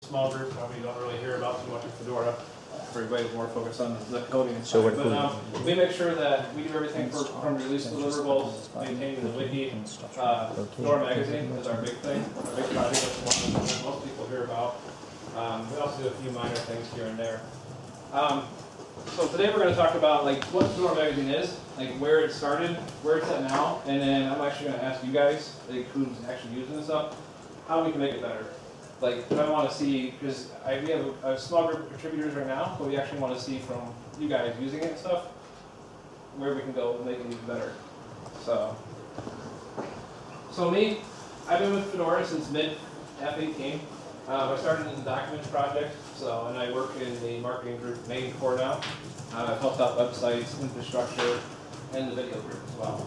small group, probably don't really hear about too much of Fedora. Everybody's more focused on the coding and So stuff. what But we make sure that we do everything from release deliverables, maintaining the wiki. Fedora magazine is our big thing, our big project. That's one that most people hear about. We also do a few minor things here and there. So today we're going to talk about like what Fedora magazine is, like where it started, where it's at now, and then I'm actually going to ask you guys, like who's actually using this stuff, how we can make it better. Like, I want to see, because we have a small group of contributors right now, but we actually want to see from you guys using it and stuff, where we can go and make it even better. So me, I've been with Fedora since mid-F18. I started in the documents project, and I work in the marketing group main core now. I've helped out websites, infrastructure, and the video group as well.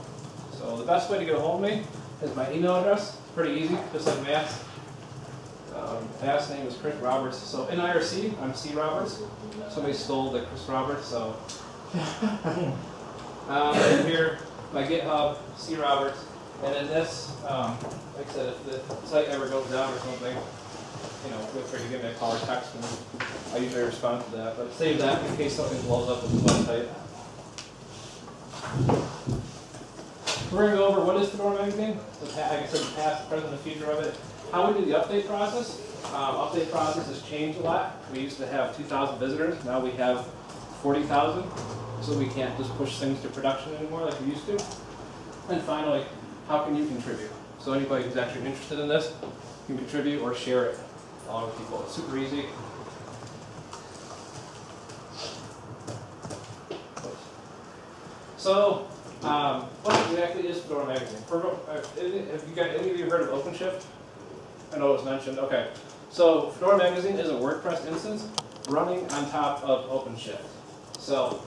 So the best way to get a hold of me is my email address. It's pretty easy, just like Matt's. Last name is Chris Roberts. So in IRC, I'm C Roberts. Somebody stole the Chris Roberts, so. And here, my GitHub, C Roberts. And then this, like I said, if the site ever goes down or something, feel free to give me a call or text, and I usually respond to that. But save that in case something blows up with the website. We're going to go over what is Fedora magazine, like I said, the past, present, and future of it. How we do the update process. Update process has changed a lot. We used to have 2,000 visitors. Now we have 40,000. So we can't just push things to production anymore like we used to. And finally, how can you contribute? So anybody who's actually interested in this can contribute or share it along with people. It's super easy. So, what exactly is Fedora magazine? Have any of you heard of OpenShift? I know it was mentioned. Okay. So Fedora magazine is a WordPress instance running on top of OpenShift. So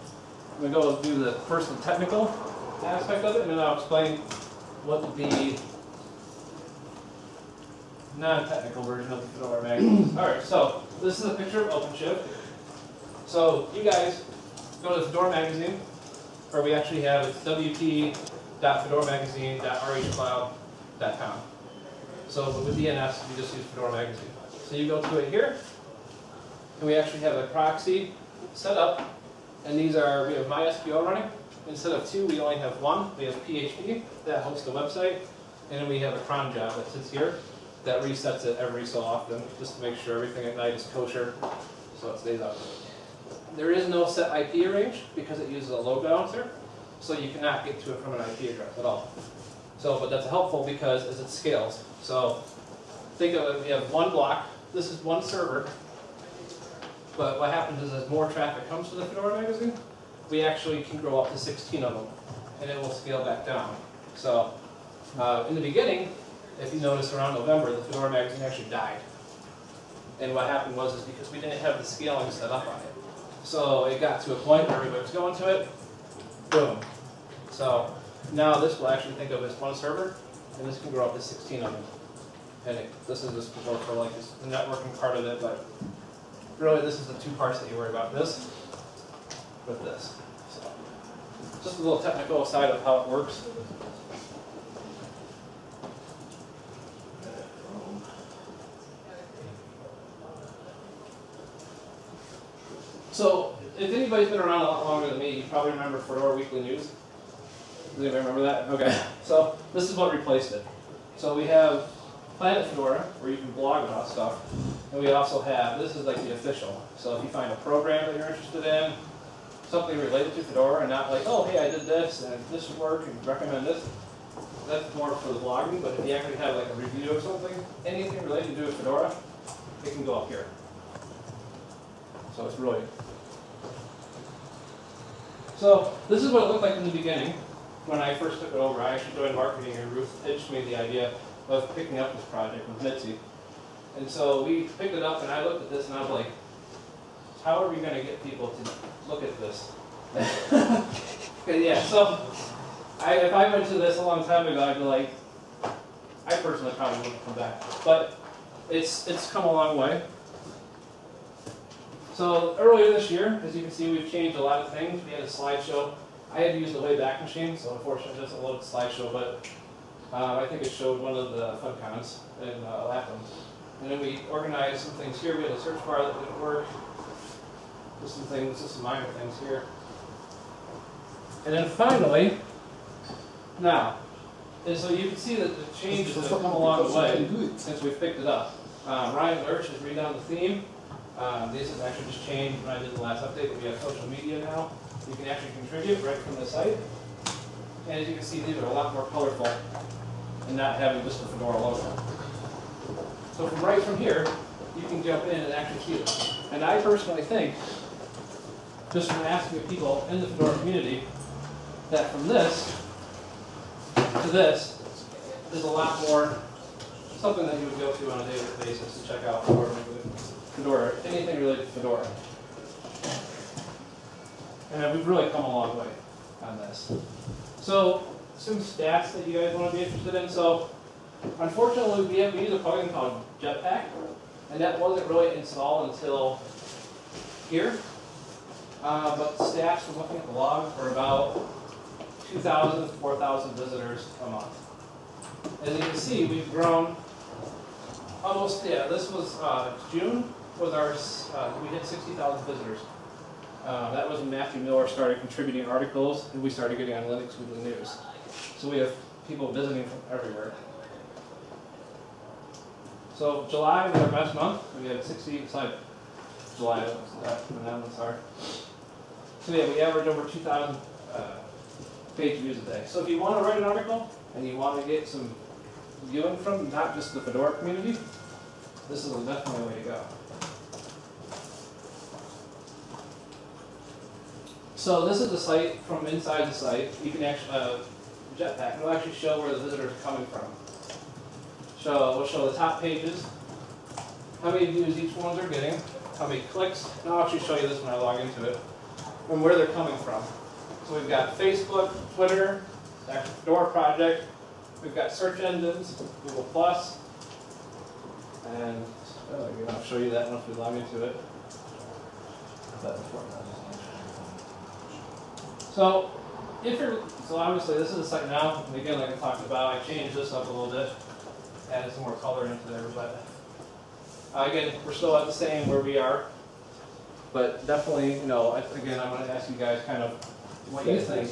I'm going to go do the first technical aspect of it, and then I'll explain what the non-technical version of the Fedora magazine. All right. So this is a picture of OpenShift. So you guys go to Fedora magazine, or we actually have it's wp.fedoramagazine.rhcloud.com. So with DNS, we just use Fedora magazine. So you go to it here, and we actually have a proxy set up, and we have MySQL running. Instead of 2, we only have 1. We have PHP that hosts the website, and then we have a cron job that sits here that resets it every so often just to make sure everything at night is kosher, so it stays up. There is no set IP range because it uses a load balancer, so you cannot get to it from an IP address at all. But that's helpful because as it scales. So think of it, we have one block. This is one server. But what happens is as more traffic comes to the Fedora magazine, we actually can grow up to 16 of them, and it will scale back down. So in the beginning, if you notice around November, the Fedora magazine actually died. And what happened was because we didn't have the scaling set up on it. So it got to a point where everybody was going to it, boom. So now this will actually think of as one server, and this can grow up to 16 of them. And this is just more for like the networking part of it, but really this is the 2 parts that you worry about, this with this. So just a little technical side of how it works. So if anybody's been around a lot longer than me, you probably remember Fedora Weekly News. Does anybody remember that? Okay. So this is what replaced it. So we have Planet Fedora, where you can blog about stuff. And we also have, this is like the official. So if you find a program that you're interested in, something related to Fedora, and not like, oh, hey, I did this, and this should work, and recommend this. That's more for the blogging, but if you actually have like a review of something, anything related to do with Fedora, it can go up here. So it's really... So this is what it looked like in the beginning when I first took it over. I actually joined marketing, and Ruth pitched me the idea of picking up this project with Mitzi. And so we picked it up, and I looked at this, and I was like, how are we going to get people to look at this? Yeah, so if I went to this a long time ago, I'd be like, I personally probably wouldn't come back. But it's come a long way. So earlier this year, as you can see, we've changed a lot of things. We had a slideshow. I had to use the Wayback Machine, so unfortunately it doesn't load the slideshow, but I think it showed one of the FunCons in Lapham. And then we organized some things here. We had a search bar that didn't work. Just some things, just some minor things here. And then finally, now, and so you can see that the changes have come along the way since we picked it up. Ryan Lurch has redone the theme. This has actually just changed when I did the last update, but we have social media now. You can actually contribute right from the site. And as you can see, these are a lot more colorful and not having just the Fedora logo. So right from here, you can jump in and actually see them. And I personally think, just from asking people in the Fedora community, that from this to this is a lot more something that you would go to on a daily basis to check out Fedora, anything related to Fedora. And we've really come a long way on this. So some stats that you guys want to be interested in. So unfortunately, we use a plugin called Jetpack, and that wasn't really installed until here. But stats from looking at the log are about 2,000 to 4,000 visitors a month. As you can see, we've grown almost, this was June, was our, we hit 60,000 visitors. That was when Matthew Miller started contributing articles, and we started getting on Linux Weekly News. So we have people visiting from everywhere. So July was our best month. We had 60, it's like July, sorry. So yeah, we average over 2,000 page views a day. So if you want to write an article and you want to get some viewing from not just the Fedora community, this is definitely a way to go. So this is the site from inside the site. You can actually, Jetpack, it'll actually show where the visitors are coming from. We'll show the top pages, how many views each ones are getting, how many clicks, and I'll actually show you this when I log into it, and where they're coming from. So we've got Facebook, Twitter, the actual Fedora project, we've got search engines, Google+, and I'll show you that once we log into it. So, so obviously this is the site now, and again, like I talked about, I changed this up a little bit, added some more color into there, but again, we're still at the same where we are, but definitely, again, I'm going to ask you guys kind of what you think.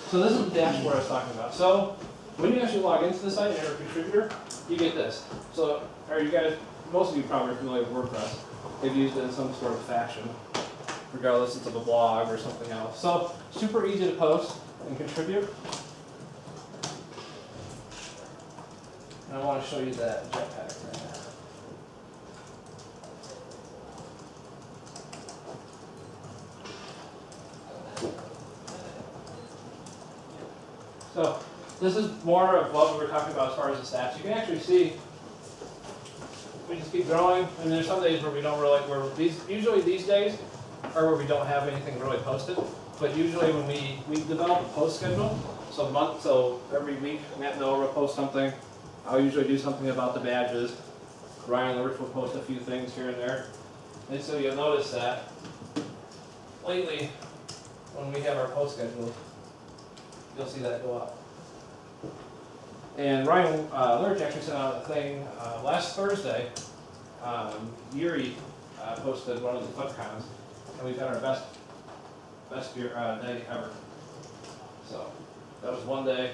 So this is the dashboard I was talking about. So when you actually log into the site and you're a contributor, you get this. So are you guys, most of you probably are familiar with WordPress. They've used it in some sort of fashion, regardless if it's of a blog or something else. So super easy to post and contribute. And I want to show you that Jetpack right now. So this is more of what we were talking about as far as the stats. You can actually see we just keep growing, and there's some days where we don't really, usually these days are where we don't have anything really posted. But usually when we develop a post schedule, so every week Matt Miller will post something. I'll usually do something about the badges. Ryan Lurch will post a few things here and there. And so you'll notice that lately, when we have our post schedule, you'll see that go up. And Ryan Lurch actually sent out a thing last Thursday. Yuri posted one of the FutCons, and we've had our best day ever. So that was one day.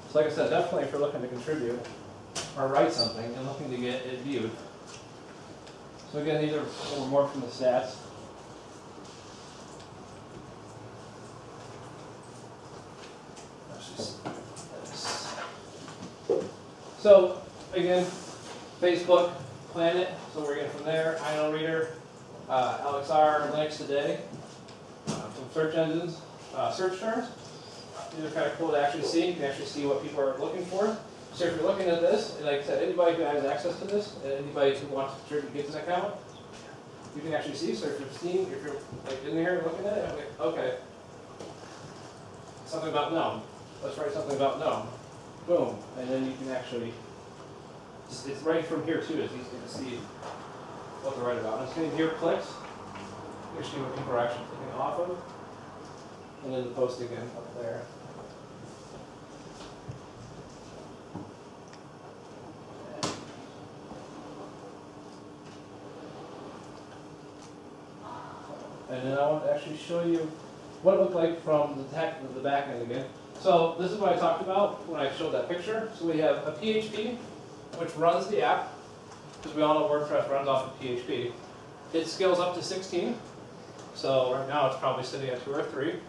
So like I said, definitely if you're looking to contribute or write something and looking to get it viewed. So again, these are a little more from the stats. So again, Facebook, Planet, so we're getting from there, INO Reader, LXR, Linux Today, some search engines, search terms. These are kind of cool to actually see. You can actually see what people are looking for. So if you're looking at this, and like I said, anybody who has access to this, anybody who wants to get this account, you can actually see. So if you're like in here looking at it, okay, something about GNOME. Let's write something about GNOME. Boom, and then you can actually, it's right from here too, it's easy to see what to write about. And it's going to hear clicks, you see what people are actually clicking off of, and then the post again up there. And then I want to actually show you what it looked like from the back end again. So this is what I talked about when I showed that picture. So we have a PHP, which runs the app, because we all know WordPress runs off of PHP. It scales up to 16. So right now it's probably sitting at 2 or 3. It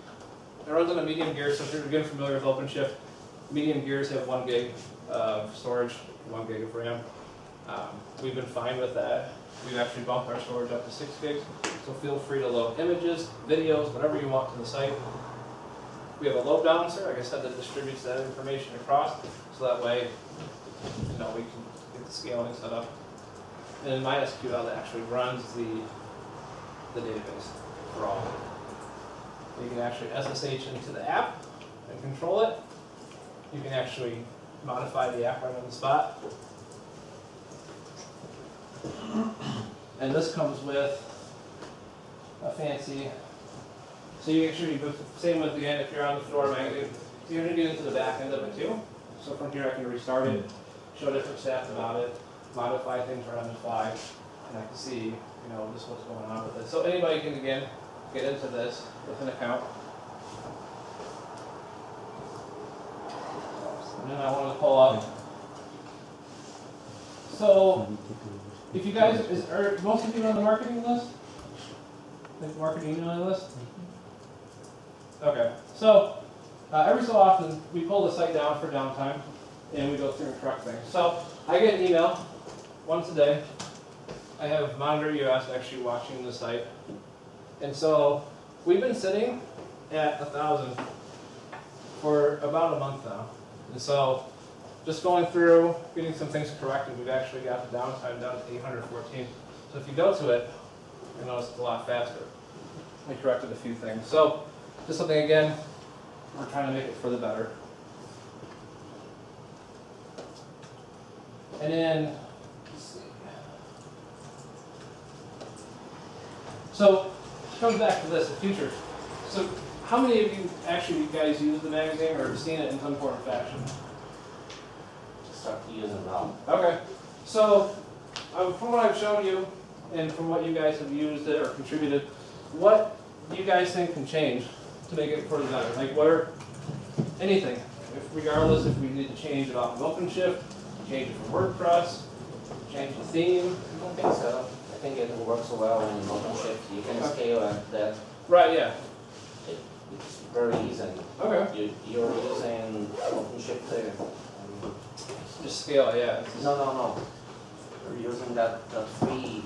runs on a medium gear, so if you're again familiar with OpenShift, medium gears have 1 gig of storage, 1 gig of RAM. We've been fine with that. We've actually bumped our storage up to 6 gigs, so feel free to load images, videos, whatever you want to the site. We have a load balancer, like I said, that distributes that information across, so that way, we can get the scaling set up. And MySQL that actually runs the database for all. You can actually SSH into the app and control it. You can actually modify the app right on the spot. And this comes with a fancy, so you actually, same with, again, if you're on the Fedora magazine, you're going to get into the back end of it too. So from here I can restart it, show different stats about it, modify things right on the fly, and I can see, just what's going on with it. So anybody can, again, get into this with an account. And then I want to pull up. So, if you guys, are most of you on the marketing list? The marketing email list? Okay. So, every so often, we pull the site down for downtime, and we go through and correct things. So, I get an email once a day. I have Monitor US actually watching the site. And so, we've been sitting at 1,000 for about a month now. And so, just going through, getting some things corrected, we've actually got the downtime down to 814. So if you go to it, you'll notice it's a lot faster. We corrected a few things. So, just something again, we're trying to make it for the better. And then, let's see. So, it comes back to this, the future. So, how many of you actually guys use the magazine or have seen it in some form or fashion? Start using now. Okay. So, from what I've shown you, and from what you guys have used it or contributed, what do you guys think can change to make it for the better? Like, what are anything? Regardless if we need to change it off of OpenShift, change it from WordPress, change the theme. I don't think so. I think it works well in OpenShift. You can scale at that. Right. Yeah. It's very easy. Okay. You're using OpenShift there. Just scale. Yeah. No. You're using that free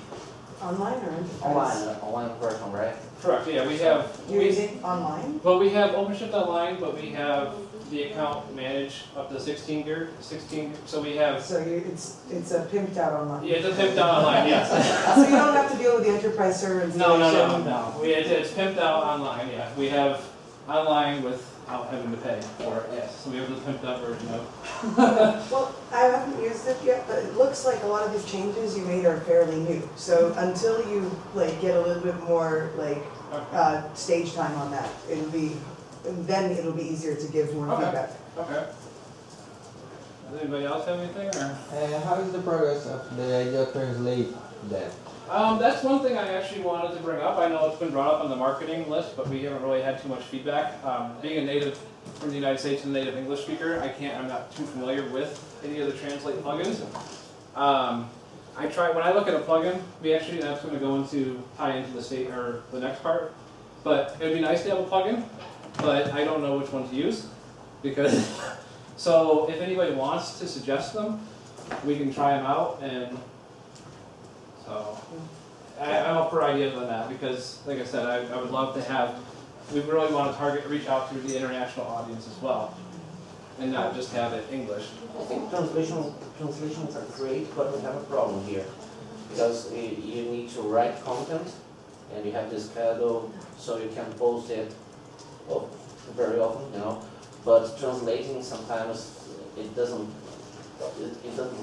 Online or enterprise? online version, right? Correct. Yeah. We have. You're using online? Well, we have OpenShift Online, but we have the account managed up to 16 gig. So we have. So it's a pimped out online. Yeah, it's a pimped out online. Yes. So you don't have to deal with the enterprise server installation? No. It's pimped out online. Yeah. We have online without having to pay for it. Yes. So we have the pimped out version of. Well, I haven't used it yet, but it looks like a lot of these changes you made are fairly new. So until you get a little bit more stage time on that, then it'll be easier to give more feedback. Okay. Does anybody else have anything? Or? How is the progress of the idea translate that? That's one thing I actually wanted to bring up. I know it's been brought up on the marketing list, but we haven't really had too much feedback. Being a native from the United States and a native English speaker, I'm not too familiar with any of the translate plugins. When I look at a plugin, that's going to go into tie into the next part. But it would be nice to have a plugin, but I don't know which one to use because. So if anybody wants to suggest them, we can try them out and. So, I'm up for ideas on that because, like I said, I would love to have, we really want to reach out to the international audience as well, and not just have it English. I think translations are great, but we have a problem here because you need to write content and you have to schedule so you can post it very often, But translating sometimes it doesn't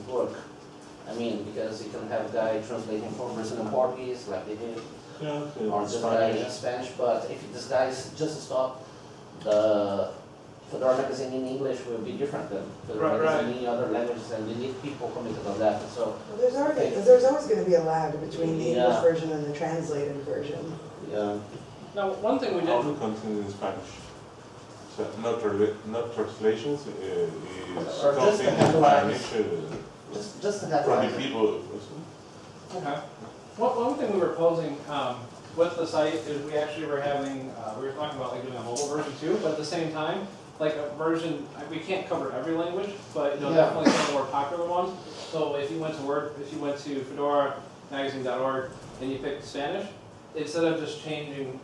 work. I mean, because you can have a guy translating from Brazilian Portuguese, like they did, or just guy in Spanish, but if this guy just stop the Fedora magazine in English will be different than Fedora Right, magazine in other languages, and we need people committed on that. So, Well, there's always gonna be a lag between the English Yeah. version and the translated version. yeah. Now, one thing we All did, the content in Spanish. So not translations, is Or just the content in headlines. Spanish Just the from the headline. people. okay. One thing we were posing with the site is we actually were having, we were talking about like doing a mobile version too, but at the same time, like a version, we can't cover every language, but you know, Yeah. definitely some of the more popular ones. So if you went to fedoramagazine.org and you picked Spanish, instead of just changing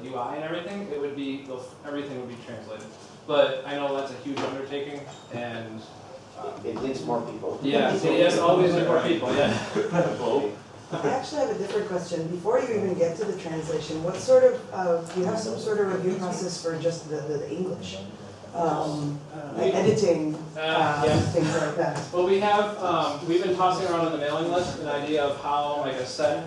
the UI and everything, it would be, everything would be translated. But I know that's a huge undertaking, and It needs more people. yeah, yes, always need more people, yeah. I actually have a different question. Before you even get to the translation, what sort of, do you have some sort of review process for just the English? Like editing, Yeah. things like that? Well, we've been tossing around on the mailing list an idea of how, like I said,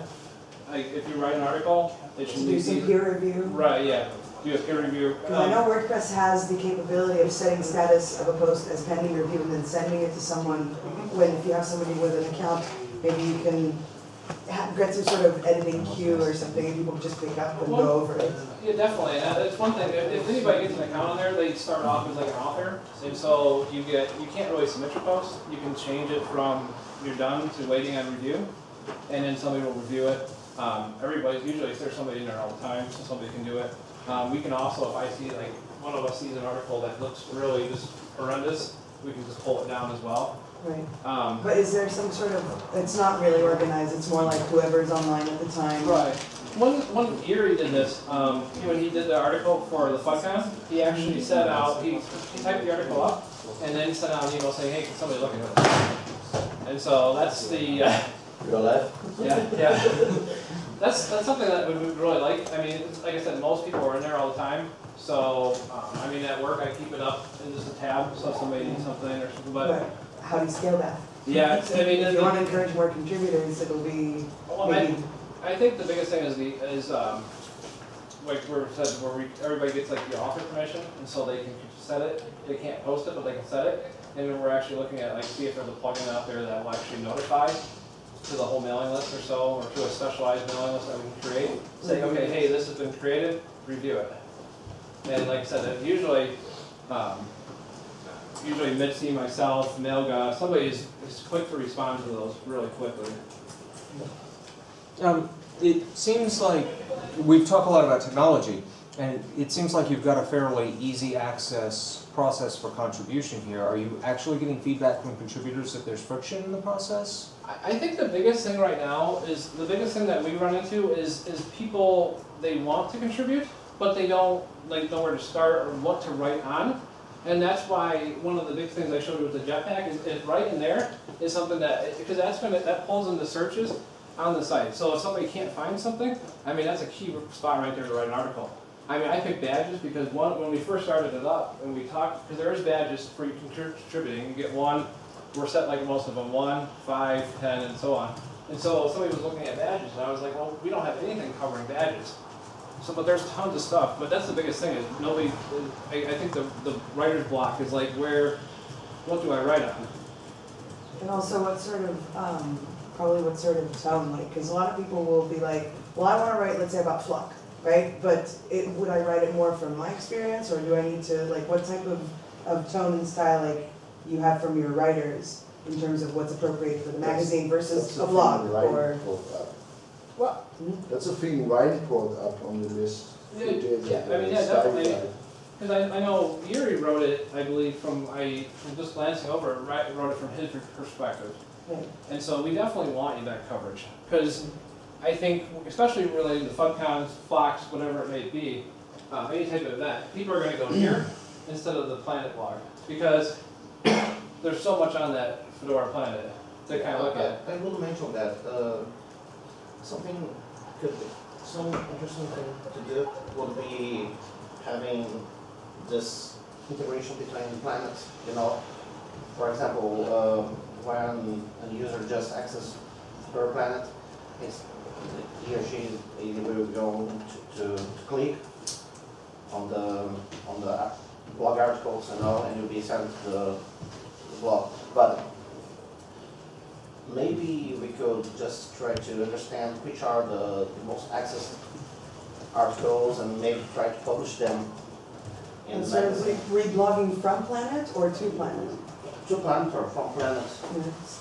like if you write an article, it should Do some be, peer review? right, yeah, do a peer review. Because I know WordPress has the capability of setting status of a post as pending review and then sending it to someone. When, if you have somebody with an account, maybe you can get some sort of editing queue or something, and people just pick up and go over it. Yeah, definitely, and it's one thing, if anybody gets an account on there, they start off as like an author, and so you can't really submit your post, you can change it from you're done to waiting on review, and then somebody will review it. Usually there's somebody in there all the time, so somebody can do it. We can also, if I see, like, one of us sees an article that looks really just horrendous, we can just pull it down as well. Right. Um, But is there some sort of, it's not really organized, it's more like whoever's online at the time? Right. One year he did this, when he did the article for the FunCon, he actually set out, he typed the article up, and then sent out an email saying, hey, can somebody look at it? And so that's the, Real life? yeah. That's something that we would really like. I mean, like I said, most people are in there all the time. So, I mean, at work, I keep it up in just a tab, so if somebody needs something or something, but, How do you scale that? yeah, it's- I mean, If you want to encourage more contributors, it'll be well, maybe, I think the biggest thing is like where it says everybody gets like the author permission, and so they can set it. They can't post it, but they can set it. And then we're actually looking at like see if there's a plugin out there that will actually notify to the whole mailing list or so, or to a specialized mailing list that we can create. Say, okay, hey, this has been created, review it. And like I said, usually Mitzi, myself, Melga, somebody is quick to respond to those really quickly. It seems like we've talked a lot about technology, and it seems like you've got a fairly easy access process for contribution here. Are you actually getting feedback from contributors that there's friction in the process? I think the biggest thing right now is, the biggest thing that we run into is people, they want to contribute, but they don't like know where to start or what to write on. And that's why one of the big things I showed you with the Jetpack is right in there is something that, because that pulls into searches on the site. So if somebody can't find something, I mean, that's a key spot right there to write an article. I mean, I picked badges because when we first started it up and we talked, because there is badges for you contributing. You get one, we're set like most of them, 1, 5, 10, and so on. And so somebody was looking at badges, and I was like, well, we don't have anything covering badges. So, but there's tons of stuff. But that's the biggest thing is nobody. I think the writer's block is like what do I write on? and also what sort of, probably what sort of tone, like, because a lot of people will be like, well, I want to write, let's say, about Fluck, right? But would I write it more from my experience, or do I need to, like, what type of tone and style, like, you have from your writers in terms of what's appropriate for the magazine versus a blog, or? Well, That's a thing Ryan brought up on the list. Yeah, I mean, yeah, definitely. Because I know Yuri wrote it, I believe, from just glancing over it, wrote it from his perspective. Right. And so we definitely want that coverage. Because I think, especially relating to FunCons, Fox, whatever it may be, any type of event, people are going to go here instead of the Planet blog. Because there's so much on that Fedora Planet to kind of look at. I will mention that some interesting thing to do would be having this integration between planets. You know, for example, when a user just accesses per planet, he or she will go to click on the blog articles and all, and you'll be sent the blog. But maybe we could just try to understand which are the most accessed articles and maybe try to publish them in And the so is magazine. it reblogging from Planet or to Planet? To Planet or from Planet.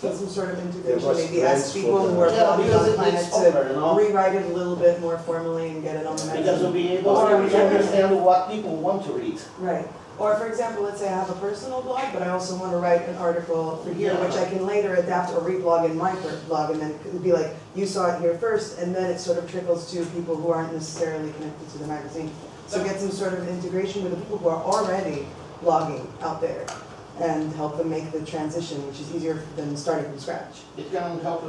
Get some sort of integration, was maybe ask friends people who are Yeah, blogging because on Planet it's over, you to know? rewrite it a little bit more formally and get it on the Because we'll magazine. be able to understand what people want to read. Right. Or for example, let's say I have a personal blog, but I also want to write an article for here, Yeah. which I can later adapt or reblog in my blog, and then it could be like, you saw it here first, and then it sort of trickles to people who aren't necessarily connected to the magazine. So get some sort of integration with the people who are already blogging out there, and help them make the transition, which is easier than starting from scratch. It can help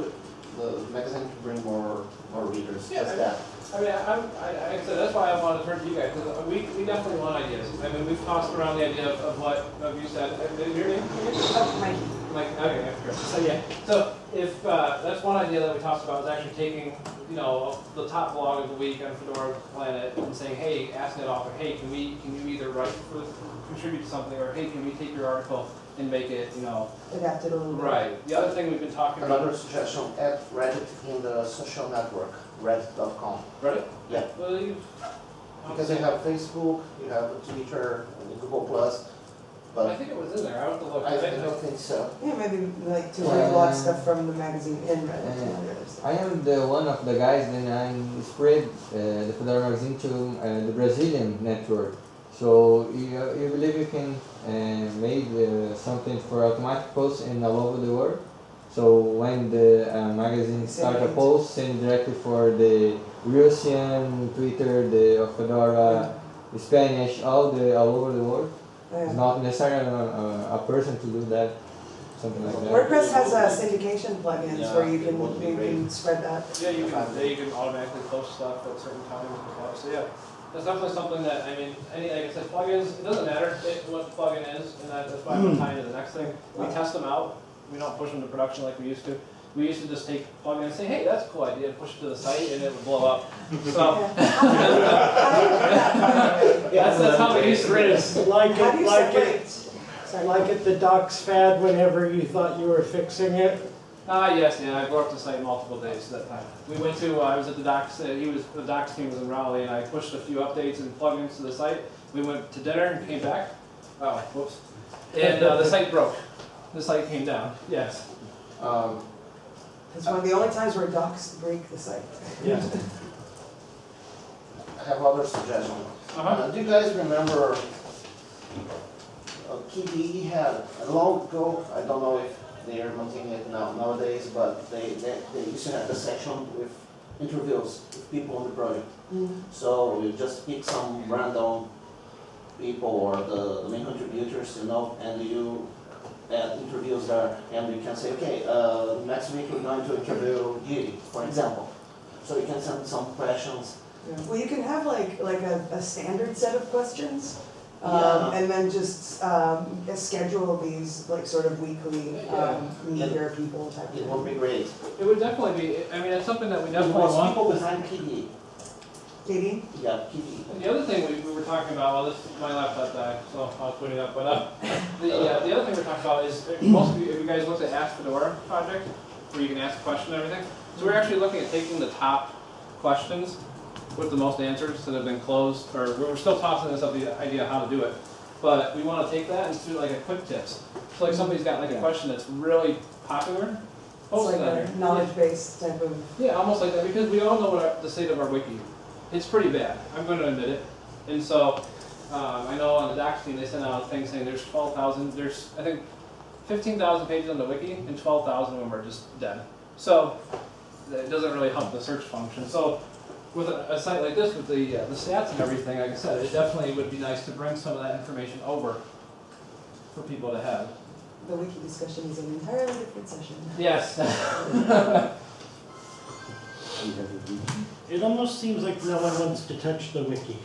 the magazine to bring more readers, Yeah, just that. I mean, like I said, that's why I wanted to turn to you guys, because we definitely want ideas. I mean, we've tossed around the idea of what, you said, your name? Oh, Mikey. Like, okay, yeah, sure. So, yeah, so if, that's one idea that we talked about, is actually taking, you know, the top blog of the week on Fedora Planet and saying, hey, asking an author, hey, can you either write for, contribute to something, or hey, can we take your article and make it, you know, Adapt it a little bit. right. The other thing we've been talking about. Another suggestion, add Reddit in the social network, reddit.com. Reddit? Yeah. Well, you. Because you have Facebook, you have Twitter, and Google Plus, I but think it was in there, I have to look. I don't think so. Yeah, maybe like to reblog stuff from the magazine in Reddit and other stuff. I am the one of the guys then I spread the Fedora magazine to the Brazilian network. So you believe you can make something for automatic posts in all over the world. So when the magazine start a post, send directly for the Russian, Twitter, the Fedora, the Spanish, all over the world. It's Yeah. not necessarily a person to do that, something like that. WordPress has syndication plugins Yeah, where you it can, would be you can spread that. Yeah, you can automatically post stuff at certain times and stuff, so yeah. That's definitely something that, I mean, like I said, plugins, it doesn't matter what the plugin is, and that's why I'm tying to the next thing. We test them out, we don't push them to production like we used to. We used to just take a plugin and say, hey, that's a cool idea, and push it to the site, and it would blow up. So, that's how we used to rate it. Like How do it, you like separate? it, Sorry. like it the docs fad whenever you thought you were fixing it. Yes, yeah, I blew up the site multiple days that time. We went to, I was at the docs, the docs team was in Raleigh, and I pushed a few updates and plugins to the site. We went to dinner and came back. Oh, whoops. And the site broke. The site came down, yes. It's one of the only times where docs break the site. Yeah. I have other suggestions. Uh-huh. Do you guys remember KDE had, long ago, I don't know if they are maintaining it nowadays, but they used to have a section with interviews with people on the project. So you just pick some random people or the main contributors, you know, and you add interviews there, and you can say, okay, next week we're going to interview Giri, for example. So you can send some questions. Well, you can have like a standard set of questions, Yeah. and then just schedule these like sort of weekly meet people type of It thing. would be great. It would definitely be, I mean, it's something that we It definitely was want. people behind KDE. Katie? Yeah, KDE. And the other thing we were talking about, well, my laptop died, so I was putting it up, but the other thing we're talking about is, most of you, if you guys looked at Ask Fedora project, where you can ask a question and everything, so we're actually looking at taking the top questions with the most answers that have been closed, or we're still tossing this up, the idea of how to do it, but we want to take that and do like a quick tips. So like somebody's got like a question that's really popular, It's post like it on here. a knowledge-based type of. Yeah, almost like that, because we all know what the state of our wiki. It's pretty bad, I'm going to admit it. And so, I know on the docs team, they sent out a thing saying there's 12,000, there's, I think, 15,000 pages on the wiki, and 12,000 of them are just dead. So, it doesn't really help the search function. So, with a site like this, with the stats and everything, like I said, it definitely would be nice to bring some of that information over for people to have. The wiki discussion is an entirely different session. Yes. It almost seems like no one wants to touch the wiki.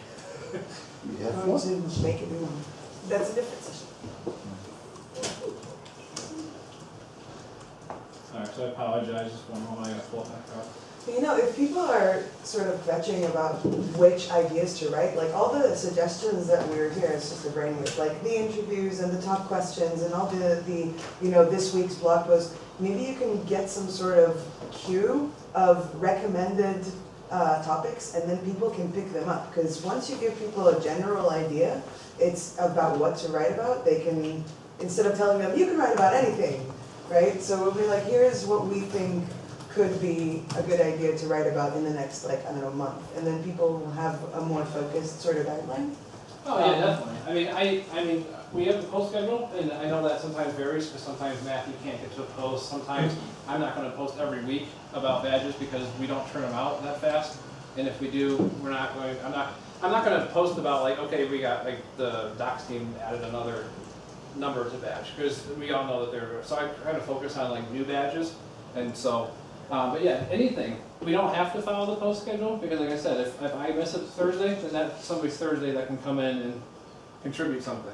We have I'm one. going to make it new one. That's a different session. Alright, so I apologize, just one moment, I gotta pull it back up. You know, if people are sort of fetching about which ideas to write, like all the suggestions that we're here, it's just a brainwave, like the interviews and the top questions and all the you know, this week's blog post, maybe you can get some sort of queue of recommended topics, and then people can pick them up. Because once you give people a general idea, it's about what to write about, they can, instead of telling them, you can write about anything, right? So we'll be like, here's what we think could be a good idea to write about in the next, like, I don't know, month. And then people will have a more focused sort of guideline. Oh, yeah, definitely. I mean, we have the post schedule, and I know that sometimes varies, because sometimes Matthew can't get to a post. Sometimes I'm not gonna post every week about badges because we don't turn them out that fast. And if we do, we're not going, I'm not gonna post about like, okay, we got, like, the docs team added another number to badge, because we all know that they're, so I try to focus on like new badges. And so, but yeah, anything. We don't have to follow the post schedule, because like I said, if I miss it Thursday, then that's somebody's Thursday that can come in and contribute something.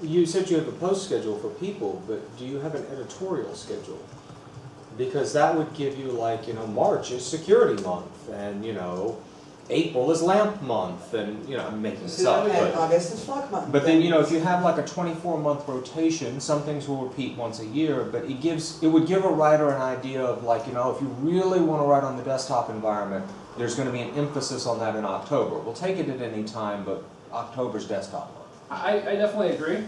You said you have a post schedule for people, but do you have an editorial schedule? Because that would give you, like, you know, March is security month, and, you know, April is lamp month, and, you know, I'm making this up, And but. August is flock month. But then, you know, if you have like a 24-month rotation, some things will repeat once a year, but it would give a writer an idea of, like, you know, if you really want to write on the desktop environment, there's going to be an emphasis on that in October. We'll take it at any time, but October's desktop month. I definitely agree.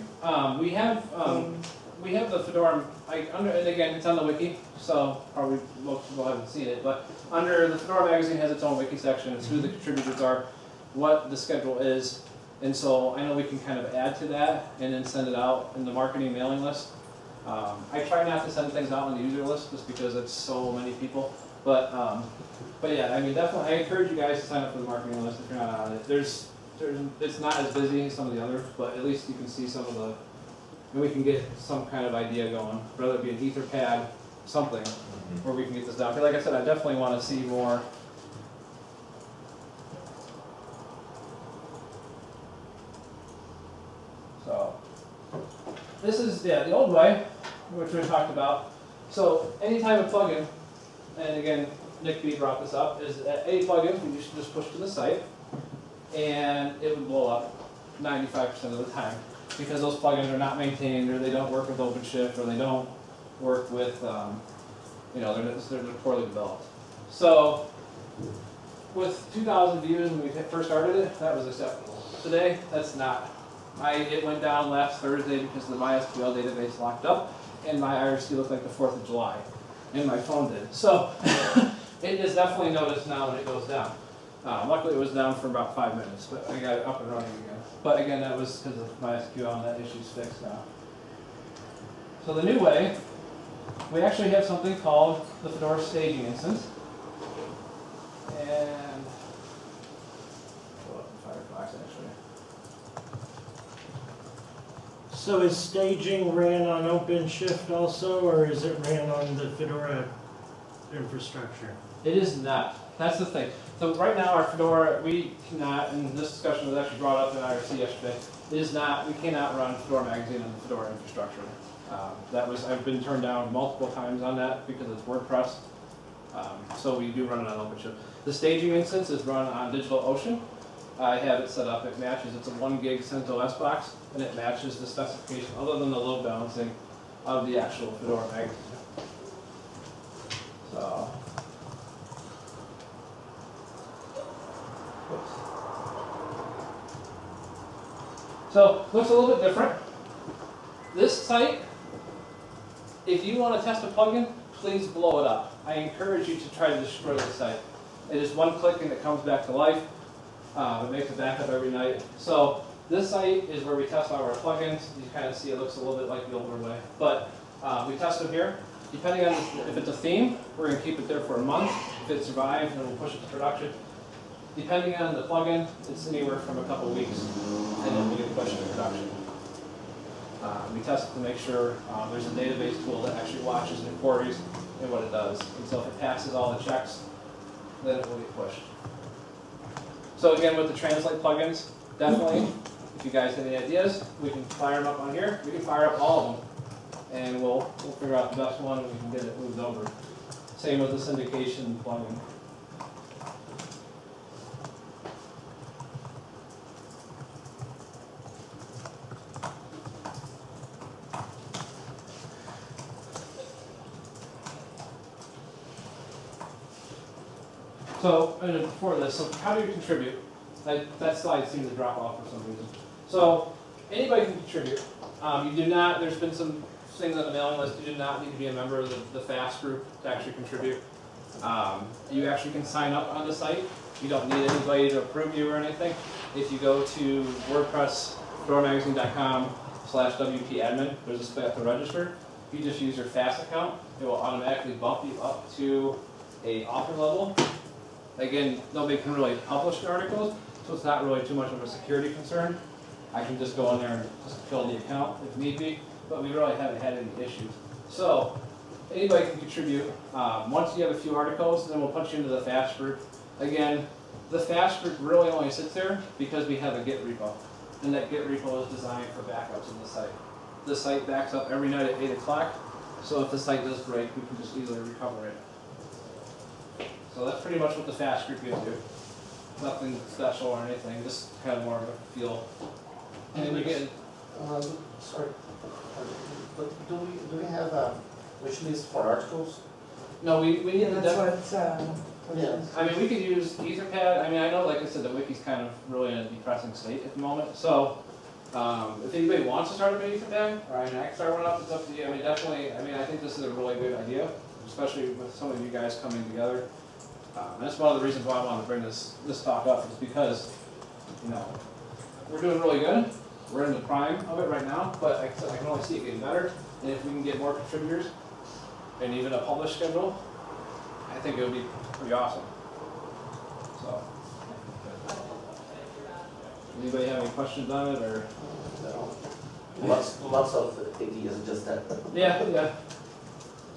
We have the Fedora, and again, it's on the wiki, so probably most people haven't seen it, but under the Fedora magazine has its own wiki section. It's who the contributors are, what the schedule is, and so I know we can kind of add to that and then send it out in the marketing mailing list. I try not to send things out on the user list just because it's so many people, but yeah, I mean, definitely, I encourage you guys to sign up for the marketing list if you're not on it. It's not as busy as some of the others, but at least you can see some of the, and we can get some kind of idea going, whether it be an Etherpad, something, where we can get this down. Because like I said, I definitely want to see more. So, this is, yeah, the old way, which we talked about. So, anytime a plugin, and again, Nick B brought this up, is that any plugins we used to just push to the site, and it would blow up 95% of the time. Because those plugins are not maintained, or they don't work with OpenShift, or they don't work with, you know, they're poorly developed. So, with 2,000 views when we first started it, that was acceptable. Today, that's not. It went down last Thursday because the MySQL database locked up, and my IRC looked like the 4th of July, and my phone did. So, it is definitely noticed now when it goes down. Luckily, it was down for about 5 minutes, but I got it up and running again. But again, that was because of MySQL, and that issue's fixed now. So the new way, we actually have something called the Fedora staging instance. And pull up in Firefox actually. So is staging ran on OpenShift also, or is it ran on the Fedora infrastructure? It is not. That's the thing. So right now our Fedora, we cannot, and this discussion was actually brought up in IRC yesterday, it is not, we cannot run Fedora magazine on the Fedora infrastructure. I've been turned down multiple times on that because it's WordPress. So we do run it on OpenShift. The staging instance is run on DigitalOcean. I have it set up, it matches, it's a 1 gig CentOS box, and it matches the specification other than the load balancing of the actual Fedora magazine. So. So, looks a little bit different. This site, if you want to test a plugin, please blow it up. I encourage you to try to destroy the site. It is one click and it comes back to life. It makes a backup every night. So, this site is where we test all our plugins. You kind of see it looks a little bit like the older way. But we test them here. Depending on if it's a theme, we're going to keep it there for a month. If it survives, then we'll push it to production. Depending on the plugin, it's anywhere from a couple weeks, and then we get pushed to production. We test it to make sure there's a database tool that actually watches the queries and what it does. And so if it passes all the checks, then it will get pushed. So again, with the translate plugins, definitely, if you guys have any ideas, we can fire them up on here. We can fire up all of them and we'll figure out the best one and we can get it moved over. Same with the syndication plugin. So, and before this, so how do you contribute? That slide seemed to drop off for some reason. So, anybody can contribute. You do not, there's been some things on the mailing list, you do not need to be a member of the FAST group to actually contribute. You actually can sign up on the site. You don't need anybody to approve you or anything. If you go to WordPress, fedoramagazine.com/wp-admin, there's a spot to register. If you just use your FAST account, it will automatically bump you up to a author level. Again, nobody can really publish the articles, so it's not really too much of a security concern. I can just go in there and just fill the account if need be, but we really haven't had any issues. So, anybody can contribute. Once you have a few articles, then we'll put you into the FAST group. Again, the FAST group really only sits there because we have a Git repo, and that Git repo is designed for backups in the site. The site backs up every night at 8 o'clock, so if the site does break, we can just easily recover it. So that's pretty much what the FAST group gives you. Nothing special or anything, just kind of more of a feel. And again, Sorry, but do we have a wish list for articles? no, we need Yeah, to that's def- Yeah. I mean, we could use Etherpad. I mean, I know, like I said, the wiki's kind of really in a depressing state at the moment. So, if anybody wants to start a Etherpad, or I can start one up, it's up to you. I mean, definitely, I mean, I think this is a really good idea, especially with some of you guys coming together. And that's one of the reasons why I wanted to bring this talk up, is because, you know, we're doing really good. We're in the prime of it right now, but like I said, I can only see it getting better. And if we can get more contributors, and even a published schedule, I think it would be pretty awesome. So, anybody have any questions on it, or? Lots of ideas, just that. Yeah.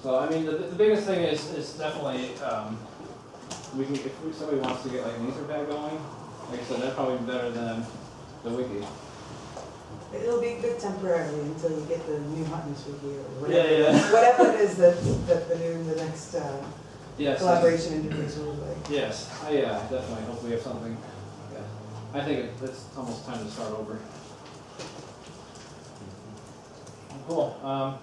So, I mean, the biggest thing is definitely, we can, if somebody wants to get like an Etherpad going, like I said, that'd probably be better than the wiki. It'll be good temporarily until you get the new hotness wiki or whatever. Yeah. Whatever it is that the next Yes. collaboration interface will look like. Yes, yeah, definitely, hope we have something, yeah. I think it's almost time to start over. Cool,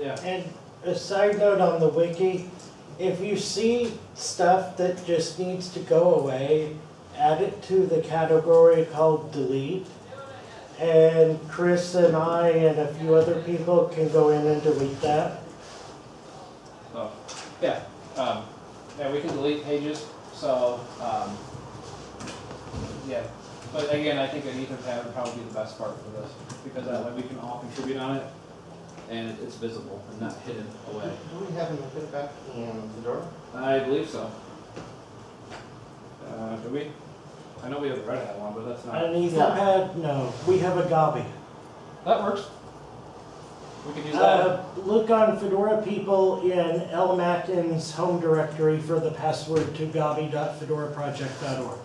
yeah. And a side note on the wiki, if you see stuff that just needs to go away, add it to the category called delete. And Chris and I and a few other people can go in and delete that. So, yeah, we can delete pages, so, yeah. But again, I think an Etherpad would probably be the best part for this, because that way we can all contribute on it, and it's visible and not hidden away. Do we have an Etherpad in Fedora? I believe so. Do we? I know we have a Red Hat one, but that's not. An Etherpad, no, we have a Gabi. That works. We can use that. Look on Fedora people in LMATIN's home directory for the password to gabi.fedoraproject.org.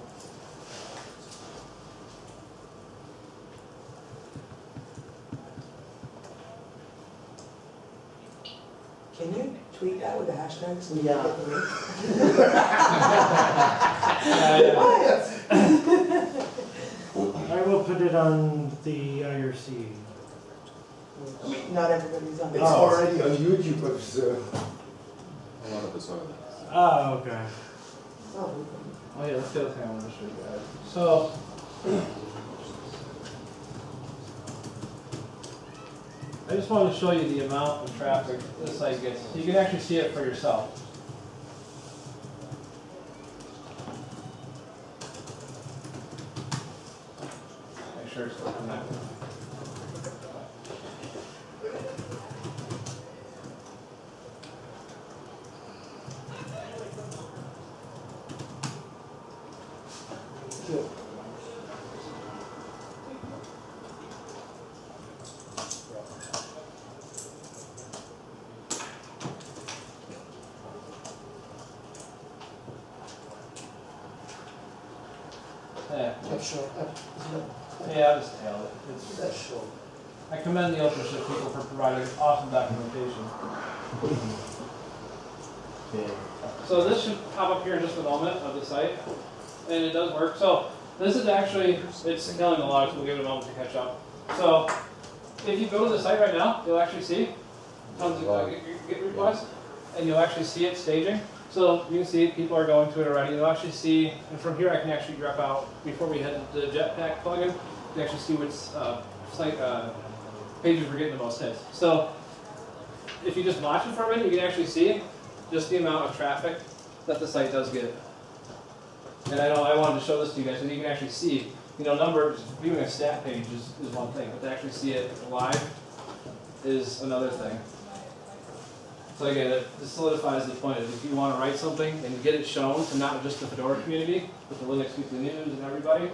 Can you tweet that with the hashtag so we Yeah. can get the link? I will put it on the IRC. Not everybody's on It's it. already on YouTube, but A lot of us are. Oh, okay. Oh, Oh yeah, that's the other thing I wanted to show you guys. So, I just wanted to show you the amount of traffic this site gets. You can actually see it for yourself. Make sure it's connected. Yeah, Sure. yeah, I just nailed it. It's, That's sure. I commend the OpenShift people for providing awesome documentation. Okay. So this should pop up here in just a moment of the site, and it does work. So this is actually, it's telling the logs, we'll give it a moment to catch up. So if you go to the site right now, you'll actually see tons of Git replies, and you'll actually see it staging. So you can see people are going to it already. You'll actually see, and from here I can actually grep out, before we head to the Jetpack plugin, you can actually see which site pages we're getting the most hits. So if you just watch it for a minute, you can actually see just the amount of traffic that the site does get. And I know I wanted to show this to you guys, so you can actually see, you know, numbers, viewing a stat page is one thing, but to actually see it live is another thing. So again, it solidifies the point of if you want to write something and get it shown to not just the Fedora community, but the Linux Weekly News and everybody,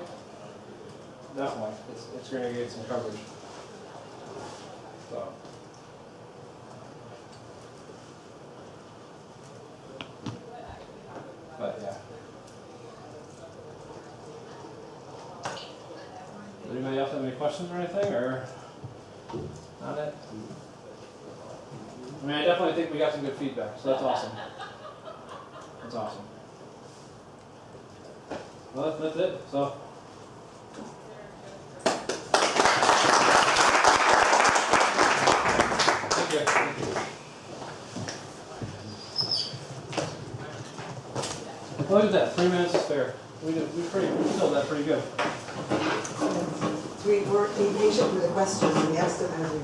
definitely, it's going to get some coverage. So. But yeah. Does anybody else have any questions or anything, or on it? I mean, I definitely think we got some good feedback, so that's awesome. That's awesome. Well, that's it. So. Thank you. Look at that, 3 minutes to spare. We filled that pretty good. We were impatient with the questions and we asked them as we